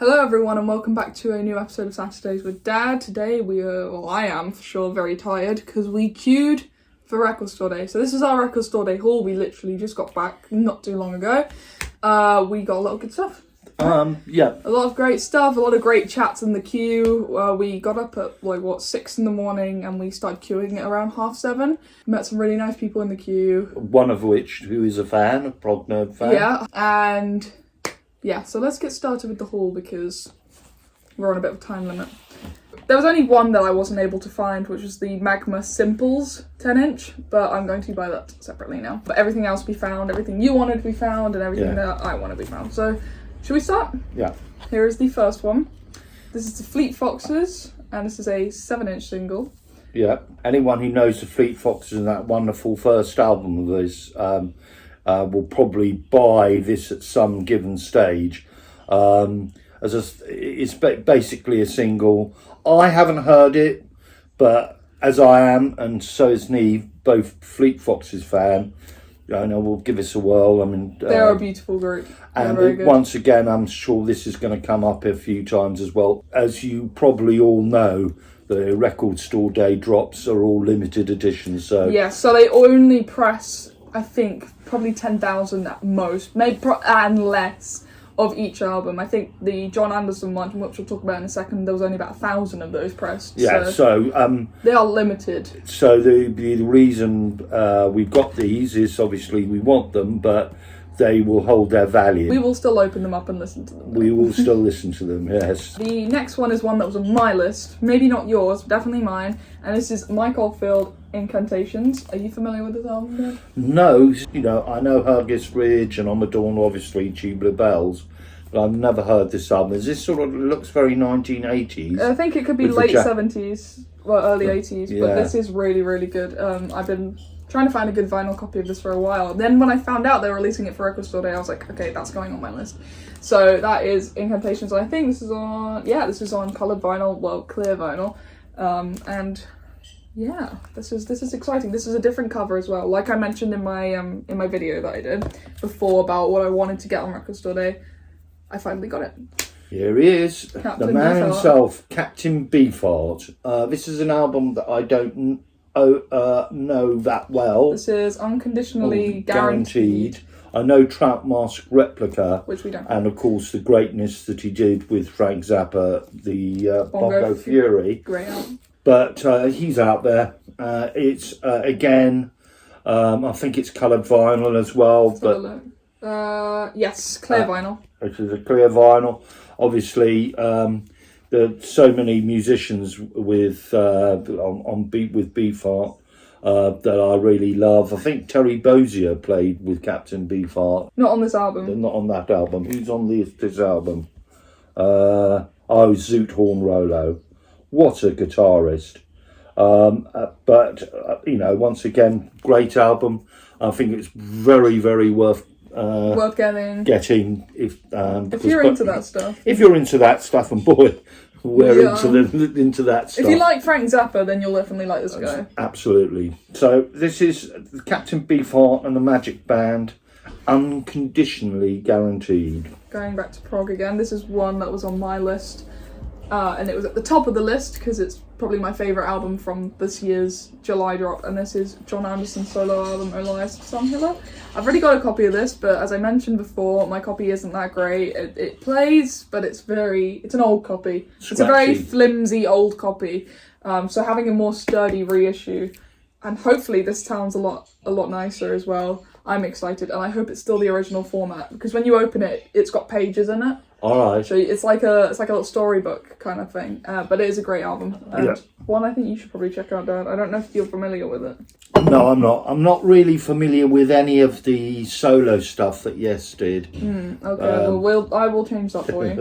Hello everyone and welcome back to a new episode of Saturdays with Dad. Today I am for sure very tired because we queued for Record Store Day. So this is our Record Store Day haul. We literally just got back not too long ago. We got a lot of good stuff. Yeah. A lot of great stuff, a lot of great chats in the queue. We got up at 6 in the morning and we started queuing at around 7:30. Met some really nice people in the queue. One of which who is a fan, a prog nerd fan. Yeah, and yeah, so let's get started with the haul because we're on a bit of a time limit. There was only one that I wasn't able to find, which was the Magma Simples 10-inch, but I'm going to buy that separately now. But everything else we found, everything you wanted to be found, and everything that I want to be found. So, should we start? Yeah. Here is the first one. This is the Fleet Foxes, and this is a 7-inch single. Yeah. Anyone who knows the Fleet Foxes and that wonderful first album of theirs will probably buy this at some given stage. It's basically a single. I haven't heard it, but as I am, and so is Neve, both Fleet Foxes fan, I know we'll give this a whirl. I mean, they're a beautiful group. And once again, I'm sure this is going to come up a few times as well. As you probably all know, the Record Store Day drops are all limited editions. So yeah, so they only press, I think, probably 10,000 at most, maybe and less of each album. I think the John Anderson one, which we'll talk about in a second, there was only about 1,000 of those pressed. Yeah, so they are limited. So the reason we've got these is obviously we want them, but they will hold their value. We will still open them up and listen to them. We will still listen to them, yes. The next one is one that was on my list, maybe not yours, definitely mine, and this is Mike Oldfield, Incantations. Are you familiar with this album, Dad? No, I know Hurgis Ridge and On the Dawn, obviously, Tubular Bells, but I've never heard this album. Is this looks very 1980s? I think it could be late 70s, well, early 80s, but this is really, really good. I've been trying to find a good vinyl copy of this for a while. Then when I found out they were releasing it for Record Store Day, I was like, okay, that's going on my list. So that is Incantations. I think this is on, coloured vinyl, well, clear vinyl. And yeah, this is exciting. This is a different cover as well. Like I mentioned in my video that I did before about what I wanted to get on Record Store Day, I finally got it. Here he is, Captain the man Beefheart himself, Captain Beefheart. This is an album that I don't know that well. This is Unconditionally Guaranteed. I know Trout Mask Replica, which we don't. And of course the greatness that he did with Frank Zappa, the Bongo Fury. Great album. But he's out there. It's again, I think it's coloured vinyl as well. Yes, clear vinyl. It is a clear vinyl. Obviously, there's so many musicians with Beefheart that I really love. I think Terry Bozier played with Captain Beefheart. Not on this album. Not on that album. Who's on this album? Zoot Horn Rolo. What a guitarist. But once again, great album. I think it's very, very worth getting if you're into that stuff. If you're into that stuff, and boy, we're into that stuff. If you like Frank Zappa, then you'll definitely like this guy. Absolutely. So this is Captain Beefheart and the Magic Band, Unconditionally Guaranteed. Going back to prog again, this is one that was on my list. And it was at the top of the list because it's probably my favourite album from this year's July drop, and this is John Anderson's solo album, Elias Sunhiller. I've already got a copy of this, but as I mentioned before, my copy isn't that great. It plays, but it's an old copy. Scratchy. It's a very flimsy old copy, so having a more sturdy reissue, and hopefully this sounds a lot nicer as well. I'm excited, and I hope it's still the original format, because when you open it, it's got pages in it. All right. So it's like a little storybook kind of thing, but it is a great album. And one I think you should probably check out, Dad. I don't know if you're familiar with it. No, I'm not. I'm not really familiar with any of the solo stuff that Yes did. Okay, I will change that for you.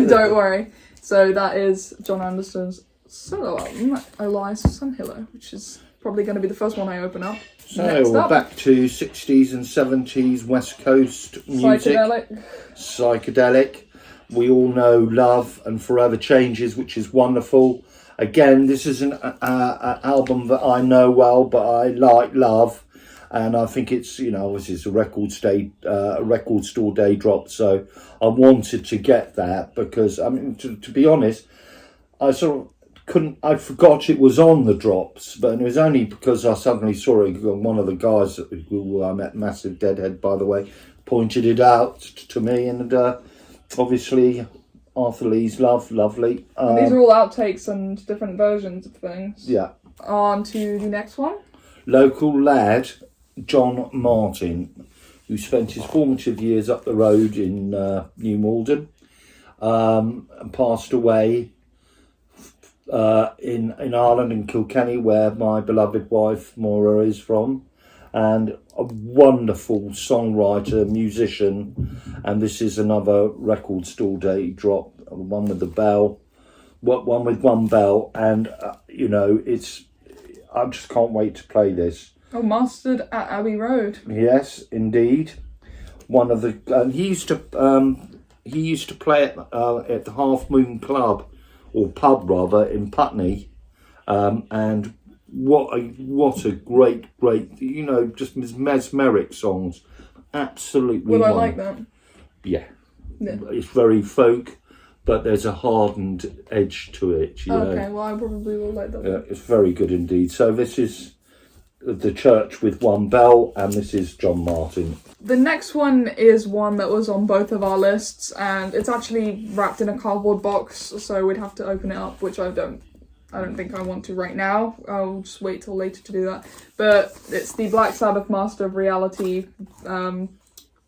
Don't worry. So that is John Anderson's solo album, Elias Sunhiller, which is probably going to be the first one I open up. So we're back to 60s and 70s West Coast music. Psychedelic. We all know Love and Forever Changes, which is wonderful. Again, this is an album that I know well, but I like Love. And I think it's, obviously it's a record store day drop. So I wanted to get that because, to be honest, I sort of I forgot it was on the drops, but it was only because I suddenly saw it. One of the guys who I met, massive deadhead by the way, pointed it out to me, and obviously Arthur Lee's lovely. These are all outtakes and different versions of things. Yeah. On to the next one. Local lad John Martin, who spent his formative years up the road in New Malden, and passed away in Ireland, in Kilkenny, where my beloved wife Maura is from, and a wonderful songwriter, musician. And this is another record store day drop, one with the bell, one with one bell, and I just can't wait to play this. Oh, mastered at Abbey Road. Yes, indeed. One of the he used to play at the Half Moon Club, or pub rather, in Putney, and what a great just mesmeric songs. Absolutely. Would I like that? Yeah. It's very folk, but there's a hardened edge to it. Okay, well, I probably will like that. Yeah, it's very good indeed. So this is The Church with One Bell, and this is John Martin. The next one is one that was on both of our lists, and it's actually wrapped in a cardboard box, so we'd have to open it up, which I don't think I want to right now. I'll just wait till later to do that. But it's the Black Sabbath Master of Reality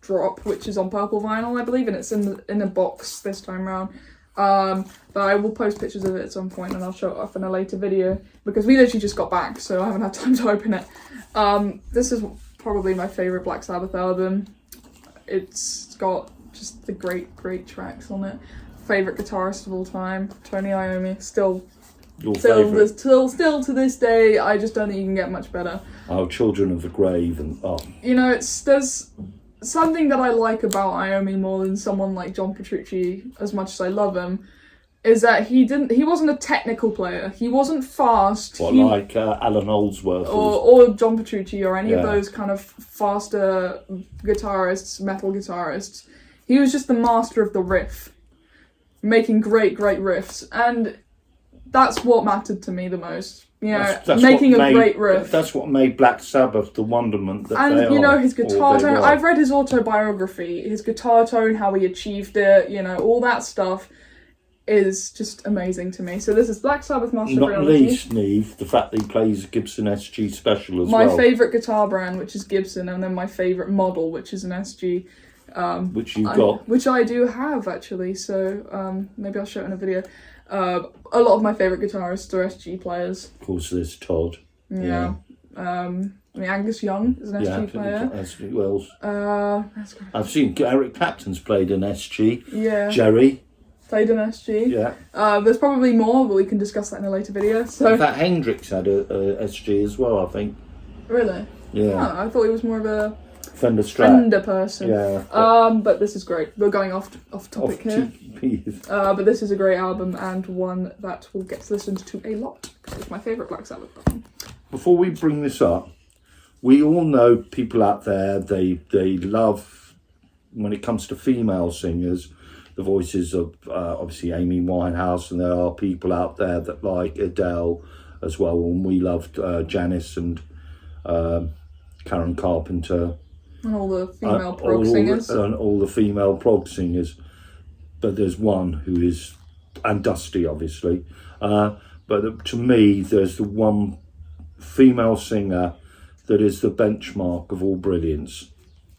drop, which is on purple vinyl, I believe, and it's in a box this time around. But I will post pictures of it at some point, and I'll show it off in a later video, because we literally just got back, so I haven't had time to open it. This is probably my favourite Black Sabbath album. It's got just the great tracks on it. Favourite guitarist of all time, Tony Iommi. Still to this day, I just don't think you can get much better. Oh, Children of the Grave, and there's something that I like about Iommi more than someone like John Petrucci, as much as I love him, is that he wasn't a technical player. He wasn't fast. Like Alan Oldsworth or John Petrucci or any of those kind of faster guitarists, metal guitarists. He was just the master of the riff, making great riffs, and that's what mattered to me the most. That's making a great riff. That's what made Black Sabbath the wonderment that they are. And his guitar tone. I've read his autobiography. His guitar tone, how he achieved it, all that stuff is just amazing to me. So this is Black Sabbath Master of Reality. Not least, Neve, the fact that he plays Gibson SG Special as well. My favourite guitar brand, which is Gibson, and then my favourite model, which is an SG. Which you've got. Which I do have, actually. So maybe I'll show it in a video. A lot of my favourite guitarists are SG players. Of course, there's Todd. Yeah. Angus Young is an SG player. SG Wells. That's great. I've seen Eric Clapton's played an SG. Yeah. Jerry. Played an SG. Yeah. There's probably more, but we can discuss that in a later video. So. In fact, Hendrix had a SG as well, I think. Really? Yeah. Oh, I thought he was more of a Fender Strat. Fender person. Yeah. But this is great. We're going off topic here. But this is a great album, and one that will get listened to a lot. It's my favourite Black Sabbath album. Before we bring this up, we all know people out there, they love, when it comes to female singers, the voices of obviously Amy Winehouse, and there are people out there that like Adele as well, and we loved Janis and Karen Carpenter. And all the female prog singers. And all the female prog singers. But there's one who is, and Dusty obviously, but to me there's the one female singer that is the benchmark of all brilliance,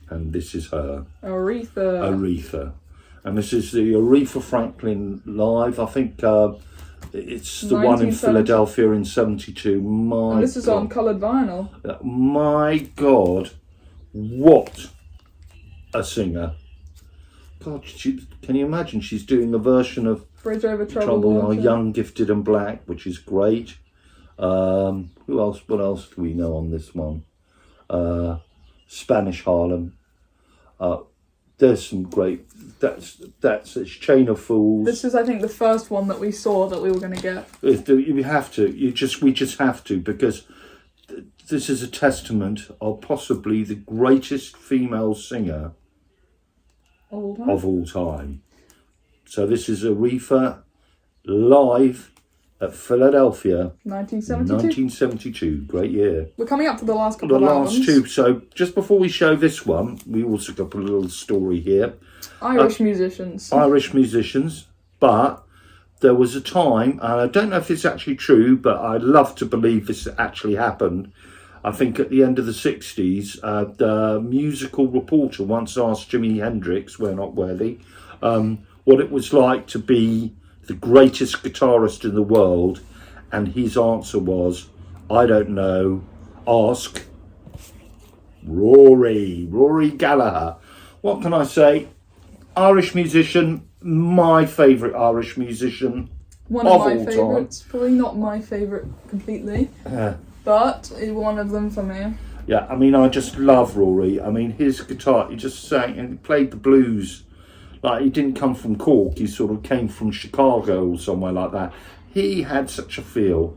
and this is her. Aretha. And this is the Aretha Franklin live. I think it's the one in Philadelphia in 72. And this is on coloured vinyl. My God, what a singer. God, can you imagine? She's doing a version of Bridge Over Troubled Water. Young, Gifted and Black, which is great. Who else? What else do we know on this one? Spanish Harlem. There's some great. That's it's Chain of Fools. This is, I think, the first one that we saw that we were going to get. You have to. We just have to, because this is a testament of possibly the greatest female singer of all time. So this is Aretha live at Philadelphia, 1972. Great year. We're coming up to the last couple of albums. The last two. So just before we show this one, we also got a little story here. Irish musicians. But there was a time, and I don't know if it's actually true, but I'd love to believe this actually happened. I think at the end of the 60s, the musical reporter once asked Jimi Hendrix, we're not worthy, what it was like to be the greatest guitarist in the world, and his answer was, I don't know, ask Rory Gallagher. What can I say? Irish musician, my favourite Irish musician. One of my favourites. Probably not my favourite completely, but one of them for me. Yeah, I mean, I just love Rory. I mean, his guitar, he just sang and he played the blues. Like, he didn't come from Cork, he sort of came from Chicago or somewhere like that. He had such a feel.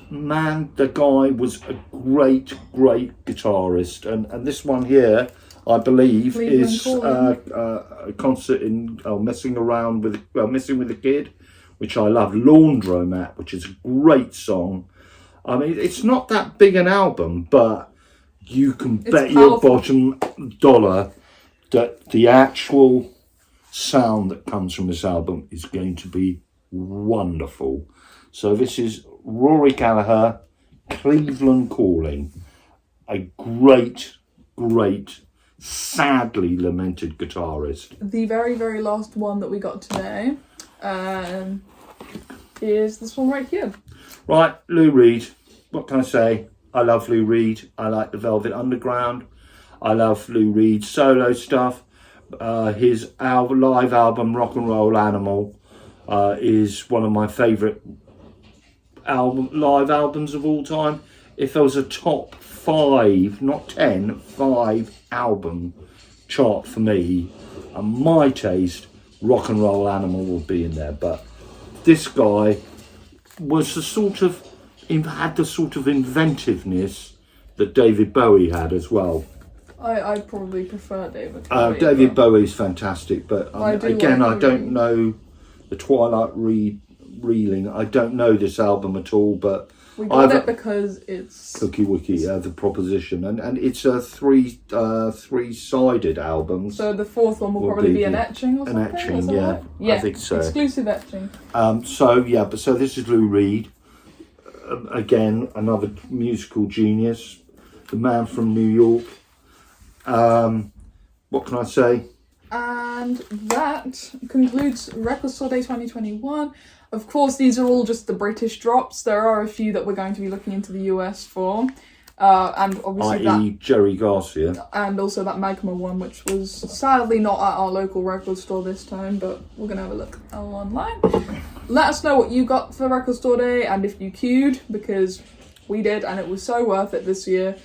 Man, the guy was a great guitarist. And this one here, I believe, is a concert in Messing with the Kid, which I love. Laundromat, which is a great song. I mean, it's not that big an album, but you can bet your bottom dollar that the actual sound that comes from this album is going to be wonderful. So this is Rory Gallagher, Cleveland Calling. A great, sadly lamented guitarist. The very last one that we got today is this one right here. Right, Lou Reed. What can I say? I love Lou Reed. I like the Velvet Underground. I love Lou Reed's solo stuff. His live album, Rock and Roll Animal, is one of my favourite live albums of all time. If there was a top 5, not 10, 5 album chart for me, and my taste, Rock and Roll Animal would be in there. But this guy was had the sort of inventiveness that David Bowie had as well. I probably prefer David Bowie. David Bowie's fantastic, but I don't know the Twilight Reeling. I don't know this album at all, but we got it because it's Cookie Wiki, the Proposition, and it's a three-sided album. So the fourth one will probably be an etching or something. An etching, yeah, right? Yeah, I think so. Exclusive etching. So this is Lou Reed. Again, another musical genius, the man from New York. What can I say? And that concludes Record Store Day 2021. Of course, these are all just the British drops. There are a few that we're going to be looking into the US for. And obviously i.e. Jerry Garcia. And also that Magma one, which was sadly not at our local record store this time, but we're going to have a look online. Let us know what you got for Record Store Day and if you queued, because we did, and it was so worth it this year.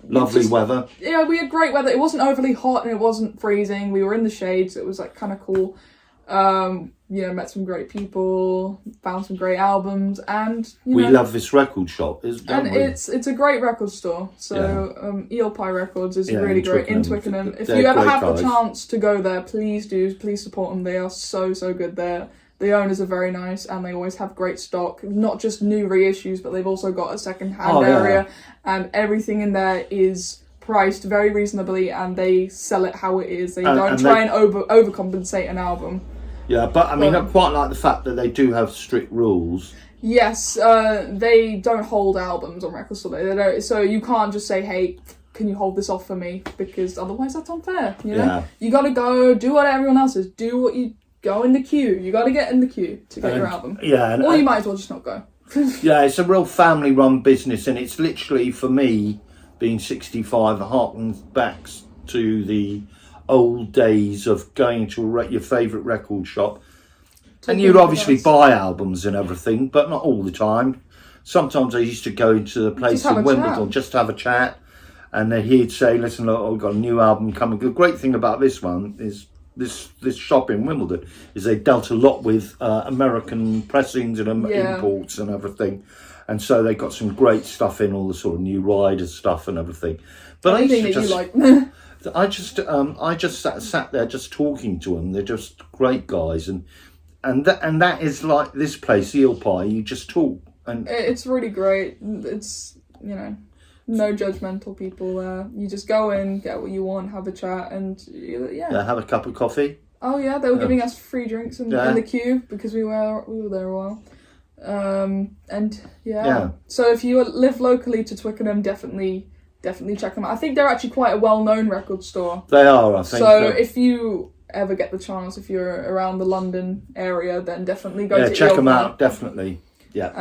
Lovely weather. Yeah, we had great weather. It wasn't overly hot and it wasn't freezing. We were in the shades. It was like kind of cool. Met some great people, found some great albums, and we love this record shop. It's a great record store. So Eel Pie Records is really great in Twickenham. If you ever have the chance to go there, please do. Please support them. They are so good there. The owners are very nice and they always have great stock. Not just new reissues, but they've also got a second-hand area, and everything in there is priced very reasonably, and they sell it how it is. They don't try and overcompensate an album. Yeah, but I mean, I quite like the fact that they do have strict rules. Yes, they don't hold albums on Record Store Day. They don't, so you can't just say, hey, can you hold this off for me? Because otherwise that's unfair, you know? Yeah. You gotta go, do what everyone else is. Go in the queue. You got to get in the queue to get your album. Yeah. Or you might as well just not go. Yeah, it's a real family-run business, and it's literally, for me, being 65, harkens back to the old days of going to your favourite record shop. And you'd obviously buy albums and everything, but not all the time. Sometimes I used to go into the place in Wimbledon just to have a chat, and he'd say, listen, look, I've got a new album coming. The great thing about this one is this shop in Wimbledon is they dealt a lot with American pressings and imports and everything. and so they got some great stuff in, all the sort of new rider stuff and everything. But anything that you like. I just sat there just talking to them. They're just great guys, and that is like this place, Eel Pie. You just talk, and it's really great. It's, you know, no judgmental people there. You just go in, get what you want, have a chat, and have a cup of coffee. Oh yeah, they were giving us free drinks in the queue because we were there a while. So if you live locally to Twickenham, definitely check them out. I think they're actually quite a well-known record store. They are, I think. So if you ever get the chance, if you're around the London area, then definitely go to check them out, definitely. Yeah.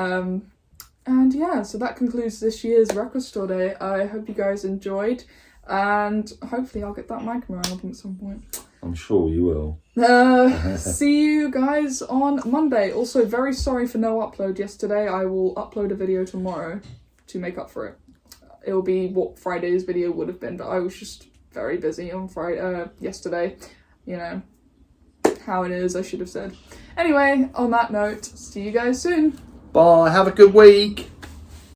And so that concludes this year's Record Store Day. I hope you guys enjoyed, and hopefully I'll get that Micro album at some point. I'm sure you will. See you guys on Monday. Also, very sorry for no upload yesterday. I will upload a video tomorrow to make up for it. It will be what Friday's video would have been, but I was just very busy on yesterday. You know how it is, I should have said. Anyway, on that note, see you guys soon. Bye, have a good week.